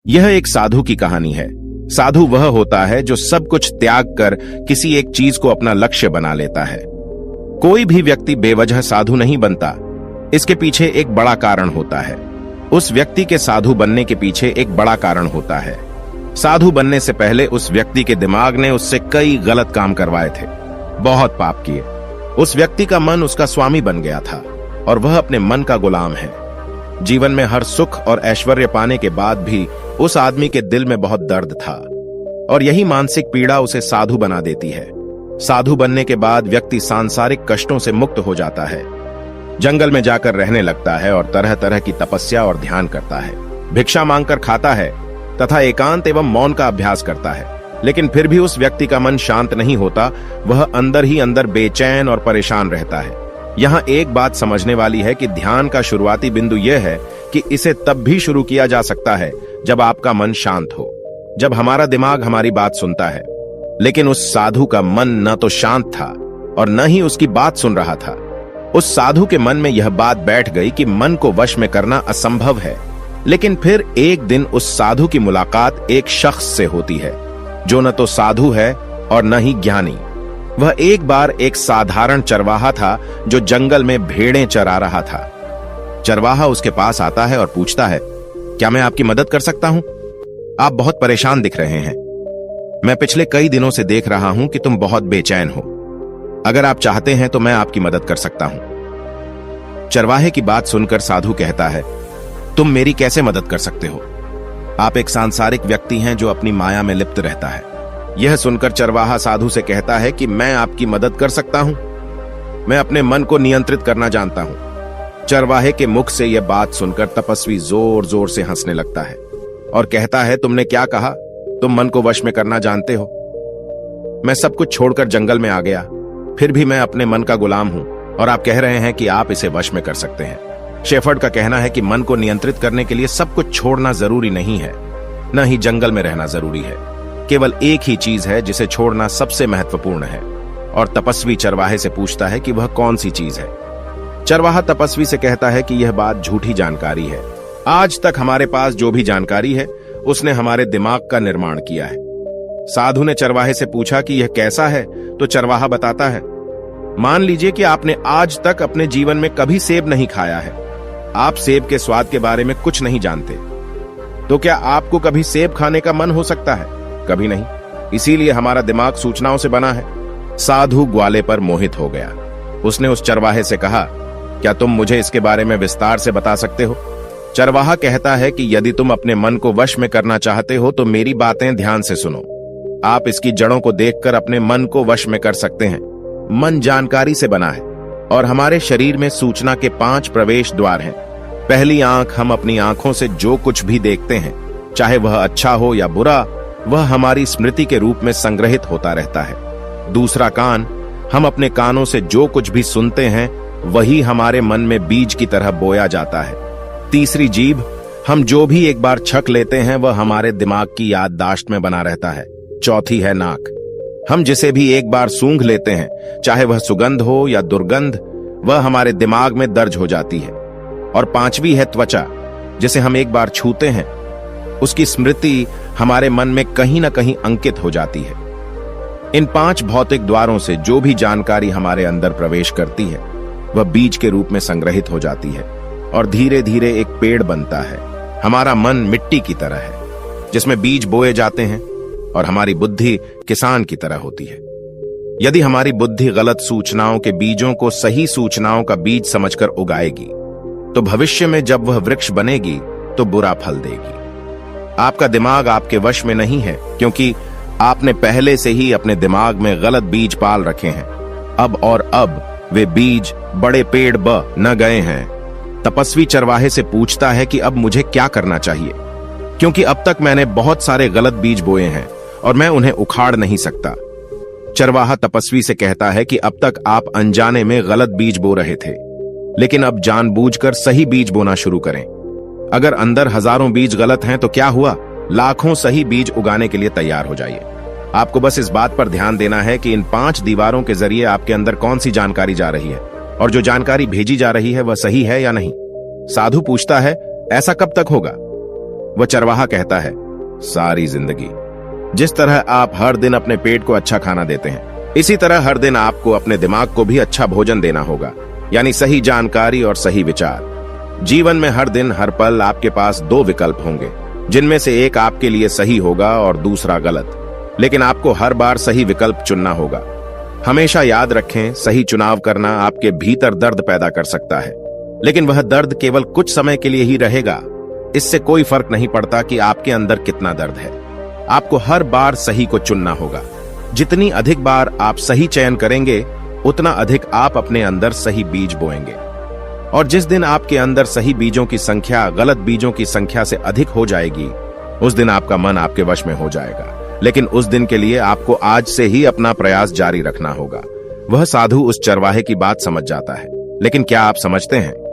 यह एक साधु की कहानी है। साधु वह होता है जो सब कुछ त्याग कर किसी एक चीज को अपना लक्ष्य बना लेता है। कोई भी व्यक्ति बेवजह साधु नहीं बनता। इसके पीछे एक बड़ा कारण होता है। उस व्यक्ति के साधु बनने के पीछे एक बड़ा कारण होता है। साधु बनने से पहले उस व्यक्ति के दिमाग ने उससे कई गलत काम करवाए थे, बहुत पाप किए। उस व्यक्ति का मन उसका स्वामी बन गया था और वह अपने मन का गुलाम है। जीवन में हर सुख और ऐश्वर्य पाने के बाद भी उस आदमी के दिल में बहुत दर्द था और यही मानसिक पीड़ा उसे साधु बना देती है। साधु बनने के बाद व्यक्ति सांसारिक कष्टों से मुक्त हो जाता है, जंगल में जाकर रहने लगता है और तरह तरह की तपस्या और ध्यान करता है, भिक्षा मांगकर खाता है तथा एकांत एवं मौन का अभ्यास करता है। लेकिन फिर भी उस व्यक्ति का मन शांत नहीं होता, वह अंदर ही अंदर बेचैन और परेशान रहता है। यहाँ एक बात समझने वाली है कि ध्यान का शुरुआती बिंदु यह है कि इसे तब भी शुरू किया जा सकता है जब आपका मन शांत हो, जब हमारा दिमाग हमारी बात सुनता है। लेकिन उस साधु का मन न तो शांत था और न ही उसकी बात सुन रहा था। उस साधु के मन में यह बात बैठ गई कि मन को वश में करना असंभव है। लेकिन फिर एक दिन उस साधु की मुलाकात एक शख्स से होती है जो न तो साधु है और न ही ज्ञानी। वह एक बार एक साधारण चरवाहा था जो जंगल में भेड़ें चरा रहा था। चरवाहा उसके पास आता है और पूछता है, क्या मैं आपकी मदद कर सकता हूं? आप बहुत परेशान दिख रहे हैं। मैं पिछले कई दिनों से देख रहा हूं कि तुम बहुत बेचैन हो। अगर आप चाहते हैं तो मैं आपकी मदद कर सकता हूं। चरवाहे की बात सुनकर साधु कहता है, तुम मेरी कैसे मदद कर सकते हो? आप एक सांसारिक व्यक्ति हैं जो अपनी माया में लिप्त रहता है। यह सुनकर चरवाहा साधु से कहता है कि मैं आपकी मदद कर सकता हूं। मैं अपने मन को नियंत्रित करना जानता हूं। चरवाहे के मुख से यह बात सुनकर तपस्वी जोर जोर से हंसने लगता है और कहता है, तुमने क्या कहा? तुम मन को वश में करना जानते हो? मैं सब कुछ छोड़कर जंगल में आ गया, फिर भी मैं अपने मन का गुलाम हूं और आप कह रहे हैं कि आप इसे वश में कर सकते हैं। शेफर्ड का कहना है कि मन को नियंत्रित करने के लिए सब कुछ छोड़ना जरूरी नहीं है, न ही जंगल में रहना जरूरी है। केवल एक ही चीज है जिसे छोड़ना सबसे महत्वपूर्ण है। और तपस्वी चरवाहे से पूछता है कि वह कौन सी चीज है। चरवाहा तपस्वी से कहता है कि यह बात झूठी जानकारी है। आज तक हमारे पास जो भी जानकारी है उसने हमारे दिमाग का निर्माण किया है। साधु ने चरवाहे से पूछा कि यह कैसा है, तो चरवाहा बताता है, मान लीजिए कि आपने आज तक अपने जीवन में कभी सेब नहीं खाया है। आप सेब के स्वाद के बारे में कुछ नहीं जानते, तो क्या आपको कभी सेब खाने का मन हो सकता है? कभी नहीं। इसीलिए हमारा दिमाग सूचनाओं से बना है। साधु ग्वाले पर मोहित हो गया। उसने उस चरवाहे से कहा, क्या तुम मुझे इसके बारे में विस्तार से बता सकते हो? चरवाहा कहता है कि यदि तुम अपने मन को वश में करना चाहते हो तो मेरी बातें ध्यान से सुनो। आप इसकी जड़ों को देखकर अपने मन को वश में कर सकते हैं। मन जानकारी से बना है और हमारे शरीर में सूचना के 5 प्रवेश द्वार हैं। पहली आंख, हम अपनी आंखों से जो कुछ भी देखते हैं, चाहे वह अच्छा हो या बुरा, वह हमारी स्मृति के रूप में संग्रहित होता रहता है। दूसरा कान, हम अपने कानों से जो कुछ भी सुनते हैं वही हमारे मन में बीज की तरह बोया जाता है। तीसरी जीभ, हम जो भी एक बार छक लेते हैं वह हमारे दिमाग की याददाश्त में बना रहता है। चौथी है नाक, हम जिसे भी एक बार सूंघ लेते हैं, चाहे वह सुगंध हो या दुर्गंध, वह हमारे दिमाग में दर्ज हो जाती है। और 5वीं है त्वचा, जिसे हम एक बार छूते हैं, उसकी स्मृति हमारे मन में कहीं ना कहीं अंकित हो जाती है। इन 5 भौतिक द्वारों से जो भी जानकारी हमारे अंदर प्रवेश करती है वह बीज के रूप में संग्रहित हो जाती है और धीरे धीरे एक पेड़ बनता है। हमारा मन मिट्टी की तरह है जिसमें बीज बोए जाते हैं और हमारी बुद्धि किसान की तरह होती है। यदि हमारी बुद्धि गलत सूचनाओं के बीजों को सही सूचनाओं का बीज समझकर उगाएगी तो भविष्य में जब वह वृक्ष बनेगी तो बुरा फल देगी। आपका दिमाग आपके वश में नहीं है क्योंकि आपने पहले से ही अपने दिमाग में गलत बीज पाल रखे हैं। अब वे बीज बड़े पेड़ ब न गए हैं। तपस्वी चरवाहे से पूछता है कि अब मुझे क्या करना चाहिए, क्योंकि अब तक मैंने बहुत सारे गलत बीज बोए हैं और मैं उन्हें उखाड़ नहीं सकता। चरवाहा तपस्वी से कहता है कि अब तक आप अनजाने में गलत बीज बो रहे थे, लेकिन अब जानबूझकर सही बीज बोना शुरू करें। अगर अंदर हजारों बीज गलत हैं तो क्या हुआ, लाखों सही बीज उगाने के लिए तैयार हो जाइए। आपको बस इस बात पर ध्यान देना है कि इन 5 दीवारों के जरिए आपके अंदर कौन सी जानकारी जा रही है और जो जानकारी भेजी जा रही है वह सही है या नहीं। साधु पूछता है, ऐसा कब तक होगा? वह चरवाहा कहता है, सारी जिंदगी। जिस तरह आप हर दिन अपने पेट को अच्छा खाना देते हैं, इसी तरह हर दिन आपको अपने दिमाग को भी अच्छा भोजन देना होगा, यानी सही जानकारी और सही विचार। जीवन में हर दिन हर पल आपके पास दो विकल्प होंगे, जिनमें से एक आपके लिए सही होगा और दूसरा गलत, लेकिन आपको हर बार सही विकल्प चुनना होगा। हमेशा याद रखें, सही चुनाव करना आपके भीतर दर्द पैदा कर सकता है, लेकिन वह दर्द केवल कुछ समय के लिए ही रहेगा। इससे कोई फर्क नहीं पड़ता कि आपके अंदर कितना दर्द है। आपको हर बार सही को चुनना होगा। जितनी अधिक बार आप सही चयन करेंगे, उतना अधिक आप अपने अंदर सही बीज बोएंगे। और जिस दिन आपके अंदर सही बीजों की संख्या गलत बीजों की संख्या से अधिक हो जाएगी, उस दिन आपका मन आपके वश में हो जाएगा। लेकिन उस दिन के लिए आपको आज से ही अपना प्रयास जारी रखना होगा। वह साधु उस चरवाहे की बात समझ जाता है, लेकिन क्या आप समझते हैं